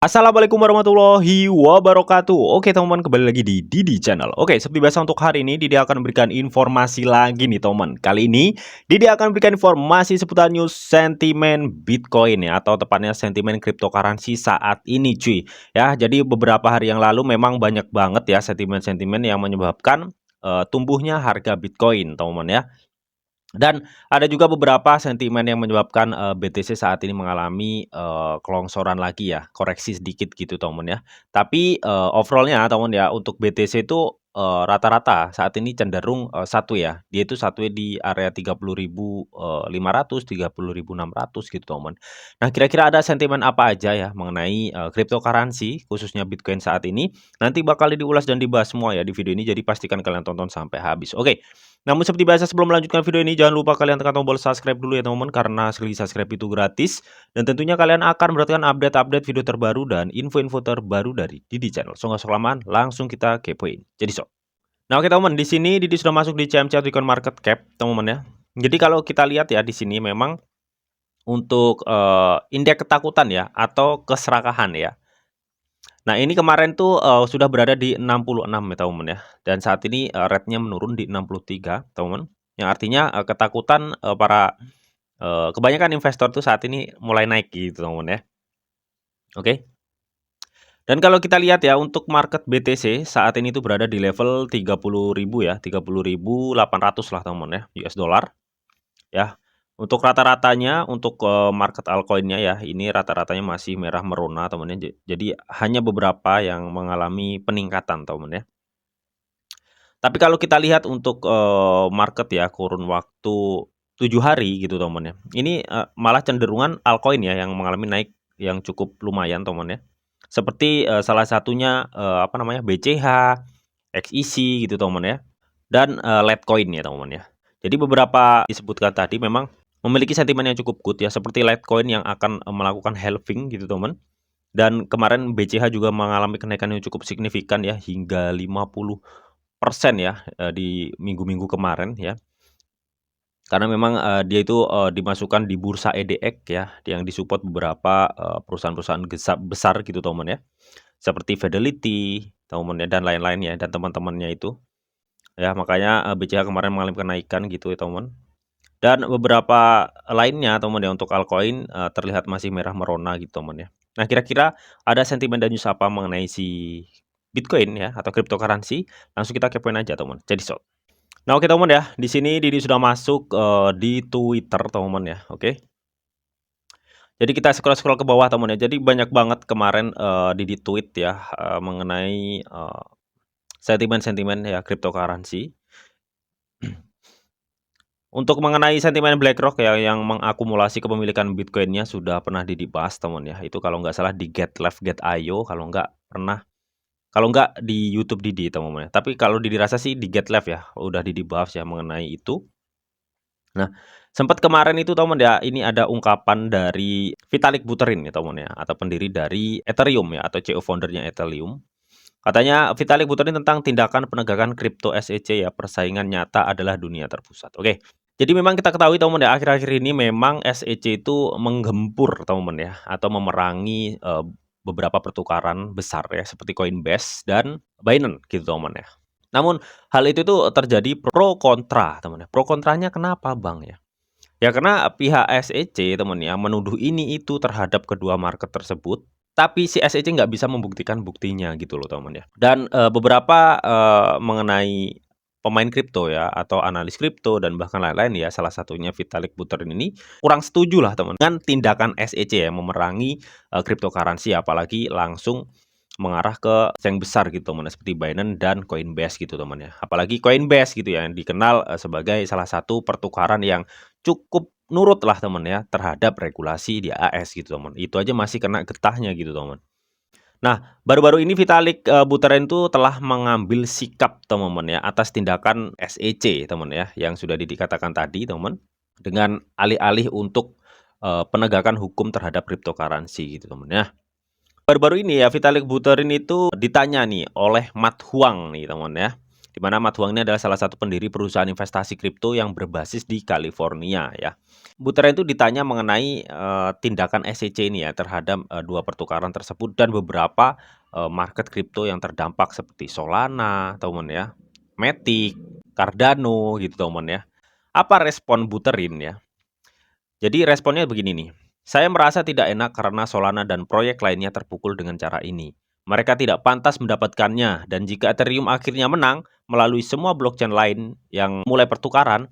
Assalamualaikum warahmatullahi wabarakatuh. Oke teman-teman, kembali lagi di Didi Channel. Oke, seperti biasa untuk hari ini Didi akan memberikan informasi lagi nih teman. Kali ini Didi akan memberikan informasi seputar news sentimen Bitcoin ya, atau tepatnya sentimen cryptocurrency saat ini cuy. Ya, jadi beberapa hari yang lalu memang banyak banget ya sentimen-sentimen yang menyebabkan tumbuhnya harga Bitcoin teman-teman ya. Dan ada juga beberapa sentimen yang menyebabkan, BTC saat ini mengalami, kelongsoran lagi ya, koreksi sedikit gitu teman ya. Tapi, overall-nya teman ya, untuk BTC itu, rata-rata saat ini cenderung, satu ya, dia itu satu di area 30.500, 30.600 gitu teman. Nah, kira-kira ada sentimen apa aja ya mengenai, cryptocurrency khususnya Bitcoin saat ini? Nanti bakal diulas dan dibahas semua ya di video ini, jadi pastikan kalian tonton sampai habis. Oke. Namun seperti biasa sebelum melanjutkan video ini jangan lupa kalian tekan tombol subscribe dulu ya teman-teman, karena sekali subscribe itu gratis dan tentunya kalian akan mendapatkan update-update video terbaru dan info-info terbaru dari Didi Channel. So nggak usah kelamaan, langsung kita kepoin. Jadi so. Nah, oke teman, di sini Didi sudah masuk di CMC atau Icon Market Cap teman-teman ya. Jadi kalau kita lihat ya di sini memang untuk indeks ketakutan ya atau keserakahan ya. Nah, ini kemarin tuh, sudah berada di 66 ya, teman-teman ya, dan saat ini, rate-nya menurun di 63, teman-teman, yang artinya, ketakutan, kebanyakan investor tuh saat ini mulai naik gitu, teman-teman ya. Oke. Dan kalau kita lihat ya, untuk market BTC saat ini tuh berada di level 30.000 ya, 30.800 lah, teman-teman ya, US dollar, ya. Untuk rata-ratanya, untuk, market altcoin-nya ya, ini rata-ratanya masih merah merona, teman ya. Jadi hanya beberapa yang mengalami peningkatan, teman ya. Tapi kalau kita lihat untuk, market ya, kurun waktu 7 hari gitu, teman ya. Ini, malah cenderungan altcoin ya yang mengalami naik yang cukup lumayan, teman ya. Seperti, salah satunya, apa namanya, BCH, XEC gitu, teman ya. Dan, Litecoin ya, teman ya. Jadi beberapa disebutkan tadi memang memiliki sentimen yang cukup good ya, seperti Litecoin yang akan, melakukan halving gitu, teman. Dan kemarin BCH juga mengalami kenaikan yang cukup signifikan ya, hingga 50% ya, di minggu-minggu kemarin ya. Karena memang, dia itu, dimasukkan di bursa EDX ya, yang disupport beberapa, perusahaan-perusahaan besar gitu teman ya, seperti Fidelity teman ya, dan lain-lain ya, dan teman-temannya itu. Ya makanya, BCH kemarin mengalami kenaikan gitu ya teman. Dan beberapa lainnya teman ya, untuk altcoin, terlihat masih merah merona gitu teman ya. Nah, kira-kira ada sentimen dan news apa mengenai si Bitcoin ya, atau cryptocurrency? Langsung kita kepoin aja teman, jadi so. Nah, oke teman ya, di sini Didi sudah masuk, di Twitter teman ya, oke. Jadi kita scroll-scroll ke bawah teman ya, jadi banyak banget kemarin, Didi tweet ya, mengenai, sentimen-sentimen ya cryptocurrency. Untuk mengenai sentimen BlackRock ya yang mengakumulasi kepemilikan Bitcoin-nya sudah pernah Didi bahas teman ya, itu kalau nggak salah di Get Left Get IO, kalau nggak di YouTube Didi teman-teman ya. Tapi kalau Didi rasa sih di Get Left ya, udah Didi bahas ya mengenai itu. Nah, sempat kemarin itu teman ya, ini ada ungkapan dari Vitalik Buterin ya teman ya, atau pendiri dari Ethereum ya, atau CEO founder-nya Ethereum. Katanya Vitalik Buterin tentang tindakan penegakan kripto SEC ya, persaingan nyata adalah dunia terpusat. Oke. Jadi memang kita ketahui teman ya, akhir-akhir ini memang SEC itu menggempur teman ya, atau memerangi, beberapa pertukaran besar ya, seperti Coinbase dan Binance gitu teman ya. Namun hal itu tuh terjadi pro kontra teman ya. Pro kontranya kenapa Bang ya? Ya karena pihak SEC teman ya, menuduh ini itu terhadap kedua market tersebut, tapi si SEC nggak bisa membuktikan buktinya gitu loh teman ya. Dan, beberapa, mengenai pemain kripto ya, atau analis kripto dan bahkan lain-lain ya, salah satunya Vitalik Buterin ini kurang setuju lah teman dengan tindakan SEC ya, memerangi, cryptocurrency apalagi langsung mengarah ke yang besar gitu teman ya, seperti Binance dan Coinbase gitu teman ya. Apalagi Coinbase gitu ya, yang dikenal, sebagai salah satu pertukaran yang cukup nurut lah teman ya, terhadap regulasi di AS gitu teman. Itu aja masih kena getahnya gitu teman. Nah, baru-baru ini Vitalik, Buterin tuh telah mengambil sikap teman-teman ya, atas tindakan SEC teman ya, yang sudah dikatakan tadi teman, dengan alih-alih untuk, penegakan hukum terhadap cryptocurrency gitu teman ya. Baru-baru ini ya Vitalik Buterin itu ditanya nih oleh Matt Huang nih teman ya. di mana Matt Huang ini adalah salah satu pendiri perusahaan investasi kripto yang berbasis di California ya. Buterin itu ditanya mengenai, tindakan SEC ini ya terhadap, 2 pertukaran tersebut dan beberapa, market kripto yang terdampak seperti Solana, teman ya, Matic, Cardano gitu, teman ya. Apa respon Buterin ya? Jadi responnya begini nih, "Saya merasa tidak enak karena Solana dan proyek lainnya terpukul dengan cara ini. Mereka tidak pantas mendapatkannya dan jika Ethereum akhirnya menang melalui semua blockchain lain yang mulai pertukaran,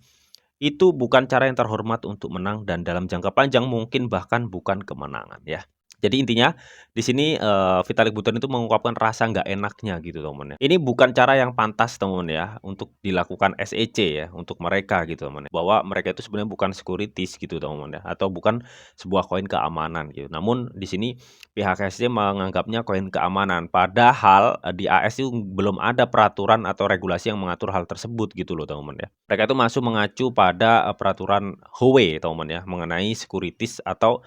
itu bukan cara yang terhormat untuk menang dan dalam jangka panjang mungkin bahkan bukan kemenangan ya." Jadi intinya di sini, Vitalik Buterin itu mengungkapkan rasa nggak enaknya gitu teman ya. Ini bukan cara yang pantas teman ya untuk dilakukan SEC ya untuk mereka gitu teman ya. Bahwa mereka itu sebenarnya bukan securities gitu teman ya atau bukan sebuah koin keamanan gitu. Namun di sini pihak SEC menganggapnya koin keamanan. Padahal, di AS itu belum ada peraturan atau regulasi yang mengatur hal tersebut gitu loh teman ya. Mereka itu masuk mengacu pada, peraturan Huawei teman ya mengenai securities atau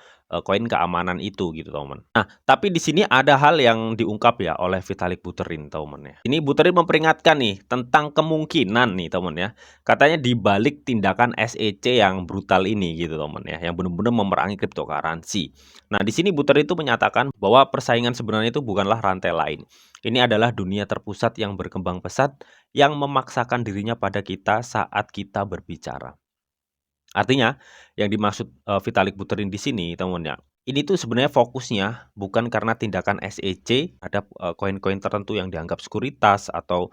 koin keamanan itu gitu teman. Nah, tapi di sini ada hal yang diungkap ya oleh Vitalik Buterin teman ya. Ini Buterin memperingatkan nih tentang kemungkinan nih teman ya. Katanya di balik tindakan SEC yang brutal ini gitu teman ya, yang benar-benar memerangi cryptocurrency. Nah, di sini Buterin itu menyatakan bahwa persaingan sebenarnya itu bukanlah rantai lain. Ini adalah dunia terpusat yang berkembang pesat yang memaksakan dirinya pada kita saat kita berbicara. Artinya, yang dimaksud, Vitalik Buterin di sini teman ya, ini tuh sebenarnya fokusnya bukan karena tindakan SEC terhadap, koin-koin tertentu yang dianggap sekuritas atau,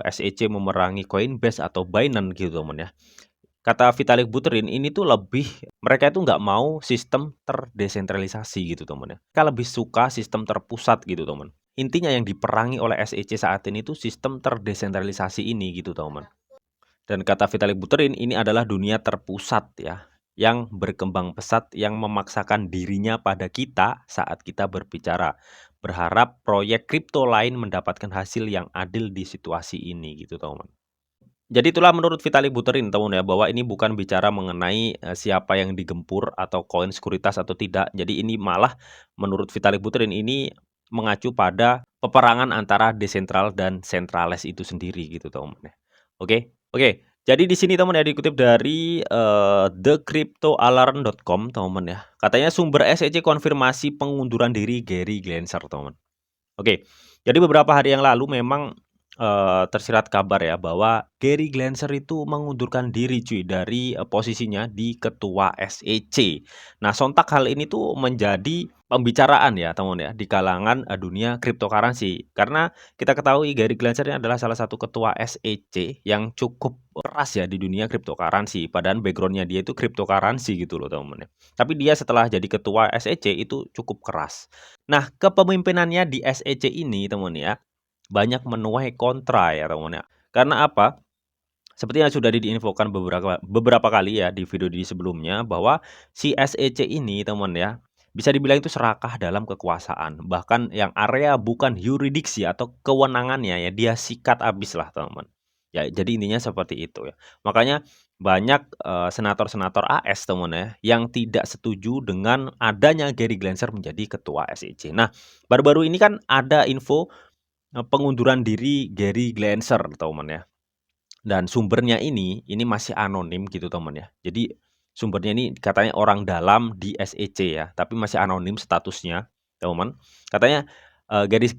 SEC memerangi Coinbase atau Binance gitu teman ya. Kata Vitalik Buterin ini tuh lebih mereka itu nggak mau sistem terdesentralisasi gitu teman ya. Mereka lebih suka sistem terpusat gitu teman. Intinya yang diperangi oleh SEC saat ini tuh sistem terdesentralisasi ini gitu teman. Dan kata Vitalik Buterin, ini adalah dunia terpusat ya, yang berkembang pesat, yang memaksakan dirinya pada kita saat kita berbicara. Berharap proyek kripto lain mendapatkan hasil yang adil di situasi ini gitu teman. Jadi itulah menurut Vitalik Buterin teman ya, bahwa ini bukan bicara mengenai siapa yang digempur atau koin sekuritas atau tidak. Jadi ini malah menurut Vitalik Buterin ini mengacu pada peperangan antara desentral dan sentralis itu sendiri gitu teman ya. Oke. Oke, jadi di sini teman ya dikutip dari, thecryptoalarm.com teman ya. Katanya sumber SEC konfirmasi pengunduran diri Gary Gensler teman. Oke, jadi beberapa hari yang lalu memang, tersirat kabar ya bahwa Gary Gensler itu mengundurkan diri cuy dari, posisinya di ketua SEC. Nah, sontak hal ini tuh menjadi pembicaraan ya teman ya di kalangan, dunia cryptocurrency. Karena kita ketahui Gary Gensler ini adalah salah satu ketua SEC yang cukup keras ya di dunia cryptocurrency. Padahal background-nya dia itu cryptocurrency gitu loh teman ya. Tapi dia setelah jadi ketua SEC itu cukup keras. Nah, kepemimpinannya di SEC ini teman ya, banyak menuai kontra ya teman ya. Karena apa? Seperti yang sudah diinfokan beberapa beberapa kali ya di video di sebelumnya bahwa si SEC ini teman ya, bisa dibilang itu serakah dalam kekuasaan. Bahkan yang area bukan yurisdiksi atau kewenangannya ya dia sikat habis lah teman. Ya jadi intinya seperti itu ya. Makanya banyak senator-senator AS teman ya yang tidak setuju dengan adanya Gary Gensler menjadi ketua SEC. Nah, baru-baru ini kan ada info pengunduran diri Gary Gensler teman ya. Dan sumbernya ini masih anonim gitu teman ya. Jadi sumbernya ini katanya orang dalam di SEC ya, tapi masih anonim statusnya, teman. Katanya, Gary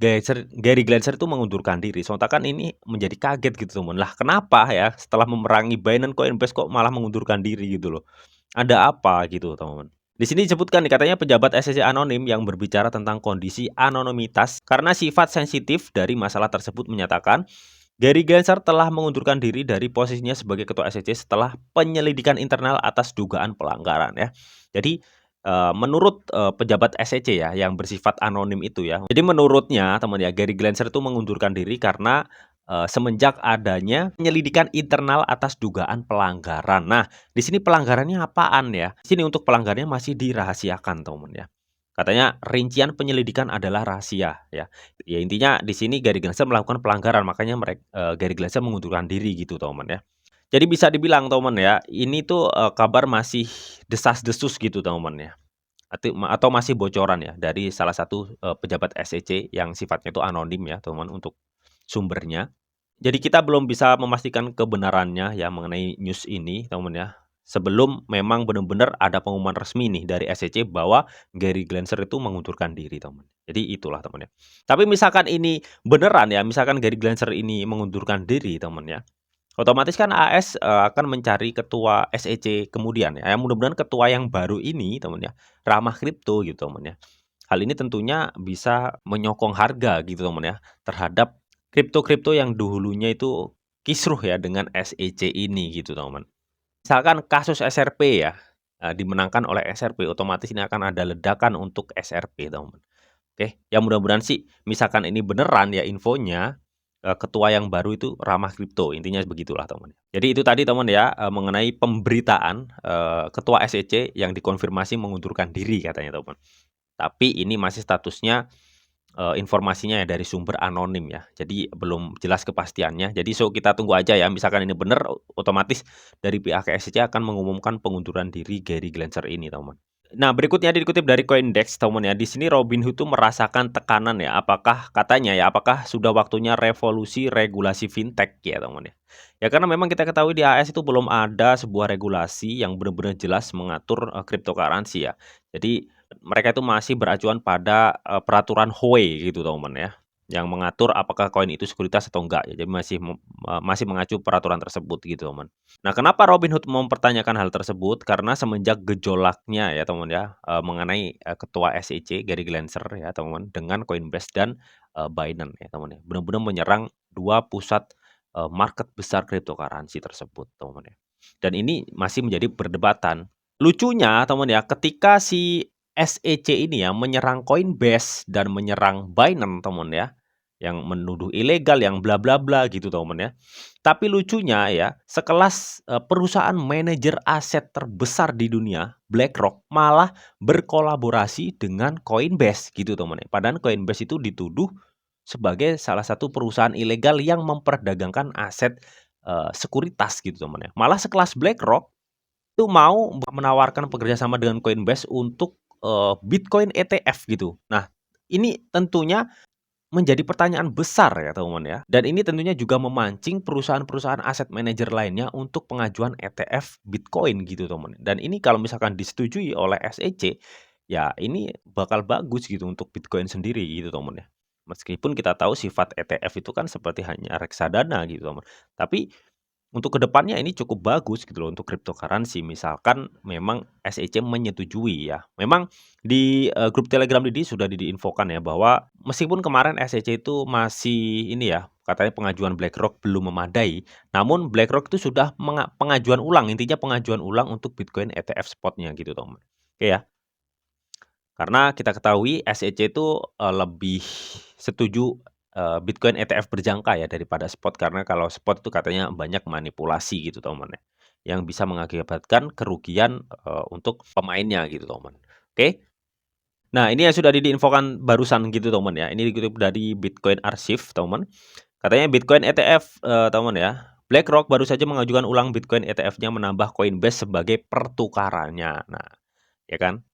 Gensler itu mengundurkan diri. Sontak kan ini menjadi kaget gitu teman. Lah kenapa ya setelah memerangi Binance, Coinbase kok malah mengundurkan diri gitu loh. Ada apa gitu teman. Di sini disebutkan nih katanya pejabat SEC anonim yang berbicara tentang kondisi anonimitas karena sifat sensitif dari masalah tersebut menyatakan Gary Gensler telah mengundurkan diri dari posisinya sebagai ketua SEC setelah penyelidikan internal atas dugaan pelanggaran ya. Jadi menurut pejabat SEC ya yang bersifat anonim itu ya. Jadi menurutnya teman ya Gary Gensler itu mengundurkan diri karena semenjak adanya penyelidikan internal atas dugaan pelanggaran. Nah, di sini pelanggarannya apaan ya? Di sini untuk pelanggarannya masih dirahasiakan teman ya. Katanya rincian penyelidikan adalah rahasia ya. Ya intinya di sini Gary Gensler melakukan pelanggaran makanya Gary Gensler mengundurkan diri gitu teman ya. Jadi bisa dibilang teman ya, ini tuh kabar masih desas-desus gitu teman ya. Atau masih bocoran ya dari salah satu pejabat SEC yang sifatnya itu anonim ya teman untuk sumbernya. Jadi kita belum bisa memastikan kebenarannya ya mengenai news ini, teman ya. Sebelum memang benar-benar ada pengumuman resmi nih dari SCC bahwa Gary Glancer itu mengundurkan diri, teman. Jadi itulah, teman ya. Tapi misalkan ini beneran ya, misalkan Gary Glancer ini mengundurkan diri, teman ya. Otomatis kan AS, akan mencari ketua SEC kemudian ya. Mudah-mudahan ketua yang baru ini, teman ya, ramah kripto gitu, teman ya. Hal ini tentunya bisa menyokong harga gitu teman ya, terhadap kripto-kripto yang dahulunya itu kisruh ya dengan SEC ini gitu teman. Misalkan kasus SRP ya, dimenangkan oleh SRP, otomatis ini akan ada ledakan untuk SRP teman. Oke, ya mudah-mudahan sih misalkan ini beneran ya infonya, ketua yang baru itu ramah kripto, intinya begitulah teman. Jadi itu tadi teman ya, mengenai pemberitaan, ketua SEC yang dikonfirmasi mengundurkan diri katanya teman. Tapi ini masih statusnya, informasinya ya dari sumber anonim ya. Jadi belum jelas kepastiannya. Jadi kita tunggu aja ya, misalkan ini benar, otomatis dari pihak SEC akan mengumumkan pengunduran diri Gary Glancer ini, teman. Nah, berikutnya dikutip dari Coindex, teman ya. Di sini Robinhood tuh merasakan tekanan ya. Apakah katanya ya, apakah sudah waktunya revolusi regulasi fintech ya, teman ya. Ya karena memang kita ketahui di AS itu belum ada sebuah regulasi yang benar-benar jelas mengatur cryptocurrency ya. Jadi mereka itu masih beracuan pada peraturan Howey gitu, teman ya. Yang mengatur apakah koin itu sekuritas atau enggak ya. Jadi masih mengacu peraturan tersebut gitu, teman. Nah, kenapa Robinhood mempertanyakan hal tersebut? Karena semenjak gejolaknya ya teman ya, mengenai, ketua SEC Gary Glancer ya teman, dengan Coinbase dan, Binance ya teman ya. Benar-benar menyerang 2 pusat, market besar cryptocurrency tersebut teman ya. Dan ini masih menjadi perdebatan. Lucunya teman ya, ketika si SEC ini ya menyerang Coinbase dan menyerang Binance teman ya, yang menuduh ilegal, yang bla bla bla gitu teman ya. Tapi lucunya ya, sekelas, perusahaan manajer aset terbesar di dunia, BlackRock, malah berkolaborasi dengan Coinbase gitu teman ya. Padahal Coinbase itu dituduh sebagai salah satu perusahaan ilegal yang memperdagangkan aset, sekuritas gitu teman ya. Malah sekelas BlackRock itu mau menawarkan pekerjasama dengan Coinbase untuk, Bitcoin ETF gitu. Nah, ini tentunya menjadi pertanyaan besar ya teman ya, dan ini tentunya juga memancing perusahaan-perusahaan aset manajer lainnya untuk pengajuan ETF Bitcoin gitu teman. Dan ini kalau misalkan disetujui oleh SEC, ya ini bakal bagus gitu untuk Bitcoin sendiri gitu teman ya. Meskipun kita tahu sifat ETF itu kan seperti hanya reksadana gitu teman. Tapi untuk kedepannya ini cukup bagus gitu loh untuk cryptocurrency, misalkan memang SEC menyetujui ya. Memang di, grup Telegram ini sudah diinfokan ya bahwa meskipun kemarin SEC itu masih ini ya, katanya pengajuan BlackRock belum memadai, namun BlackRock itu sudah pengajuan ulang, intinya pengajuan ulang untuk Bitcoin ETF spotnya gitu teman. Oke ya. Karena kita ketahui SEC itu, lebih setuju, Bitcoin ETF berjangka ya daripada spot, karena kalau spot itu katanya banyak manipulasi gitu teman ya, yang bisa mengakibatkan kerugian, untuk pemainnya gitu teman. Oke. Nah ini yang sudah diinfokan barusan gitu teman ya, ini dikutip dari Bitcoin Archive teman. Katanya Bitcoin ETF, teman ya, BlackRock baru saja mengajukan ulang Bitcoin ETF-nya menambah Coinbase sebagai pertukarannya. Nah, ya kan?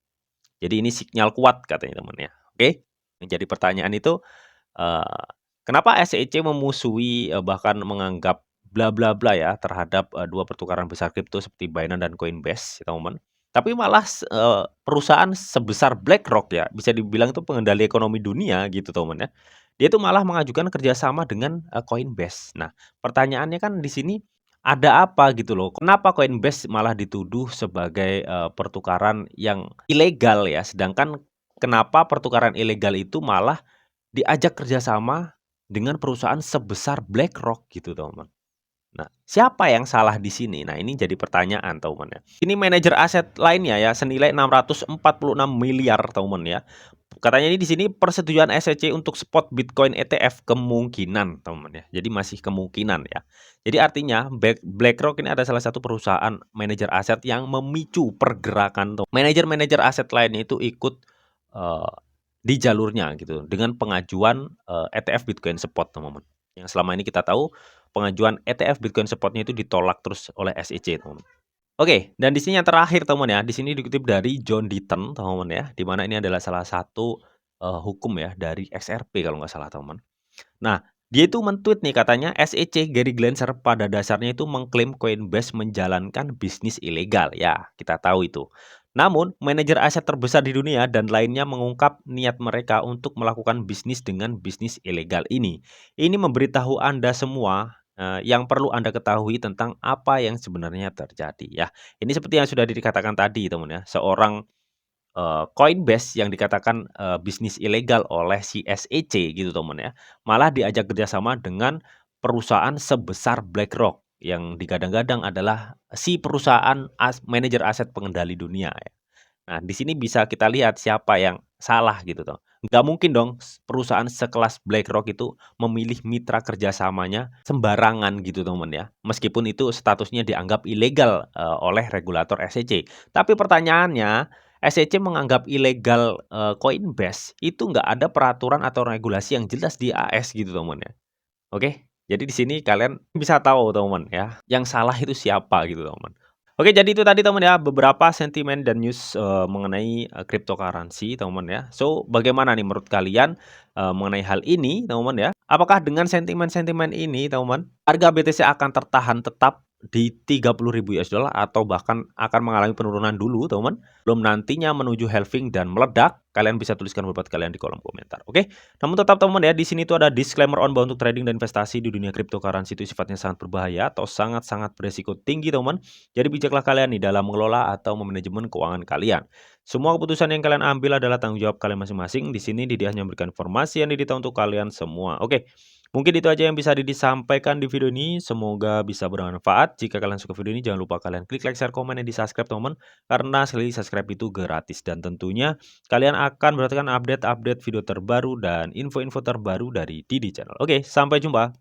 Jadi ini sinyal kuat katanya teman ya. Oke, yang jadi pertanyaan itu, eee, kenapa SEC memusuhi, bahkan menganggap bla bla bla ya terhadap, 2 pertukaran besar kripto seperti Binance dan Coinbase ya teman. Tapi malah perusahaan sebesar BlackRock ya, bisa dibilang itu pengendali ekonomi dunia gitu teman ya. Dia itu malah mengajukan kerjasama dengan, Coinbase. Nah, pertanyaannya kan di sini ada apa gitu loh, kenapa Coinbase malah dituduh sebagai, pertukaran yang ilegal ya, sedangkan kenapa pertukaran ilegal itu malah diajak kerjasama dengan perusahaan sebesar BlackRock gitu, teman. Nah, siapa yang salah di sini? Nah, ini jadi pertanyaan, teman ya. Ini manajer aset lainnya ya, senilai 646 miliar, teman ya. Katanya ini di sini persetujuan SEC untuk spot Bitcoin ETF kemungkinan, teman ya. Jadi masih kemungkinan ya. Jadi artinya BlackRock ini ada salah satu perusahaan manajer aset yang memicu pergerakan manajer-manajer aset lainnya itu ikut eh, di jalurnya gitu dengan pengajuan ETF Bitcoin spot, teman-teman. Yang selama ini kita tahu pengajuan ETF Bitcoin spotnya itu ditolak terus oleh SEC, teman. Oke, dan di sini yang terakhir teman ya, di sini dikutip dari John Deaton teman ya, di mana ini adalah salah satu hukum ya dari XRP kalau nggak salah teman. Nah, Dia itu men-tweet nih katanya SEC Gary Gensler pada dasarnya itu mengklaim Coinbase menjalankan bisnis ilegal. Ya, kita tahu itu. Namun, manajer aset terbesar di dunia dan lainnya mengungkap niat mereka untuk melakukan bisnis dengan bisnis ilegal ini. Ini memberitahu Anda semua yang perlu Anda ketahui tentang apa yang sebenarnya terjadi ya. Ini seperti yang sudah dikatakan tadi teman ya, seorang Coinbase yang dikatakan, bisnis ilegal oleh si SEC gitu teman ya, malah diajak kerjasama dengan perusahaan sebesar BlackRock yang digadang-gadang adalah si perusahaan manajer aset pengendali dunia ya. Nah, di sini bisa kita lihat siapa yang salah gitu toh. Nggak mungkin dong perusahaan sekelas BlackRock itu memilih mitra kerjasamanya sembarangan gitu teman ya. Meskipun itu statusnya dianggap ilegal oleh regulator SEC. Tapi pertanyaannya, SEC menganggap ilegal Coinbase itu nggak ada peraturan atau regulasi yang jelas di AS gitu teman ya. Oke, jadi di sini kalian bisa tahu teman ya, yang salah itu siapa gitu teman. Oke, jadi itu tadi teman ya, beberapa sentimen dan news, mengenai, cryptocurrency teman ya. So, bagaimana nih menurut kalian, mengenai hal ini teman ya? Apakah dengan sentimen-sentimen ini teman, harga BTC akan tertahan tetap di $30.000 atau bahkan akan mengalami penurunan dulu teman, belum nantinya menuju halving dan meledak? Kalian bisa tuliskan pendapat kalian di kolom komentar, oke? Namun tetap teman ya, di sini tuh ada disclaimer on bahwa untuk trading dan investasi di dunia cryptocurrency itu sifatnya sangat berbahaya atau sangat-sangat beresiko tinggi teman. Jadi bijaklah kalian nih dalam mengelola atau memanajemen keuangan kalian. Semua keputusan yang kalian ambil adalah tanggung jawab kalian masing-masing. Di sini Didi hanya memberikan informasi yang Didi tahu untuk kalian semua. Oke, mungkin itu aja yang bisa Didi sampaikan di video ini. Semoga bisa bermanfaat. Jika kalian suka video ini, jangan lupa kalian klik like, share, komen, dan di subscribe teman. Karena sekali lagi subscribe itu gratis. Dan tentunya kalian akan mendapatkan update-update video terbaru dan info-info terbaru dari Didi Channel. Oke, sampai jumpa.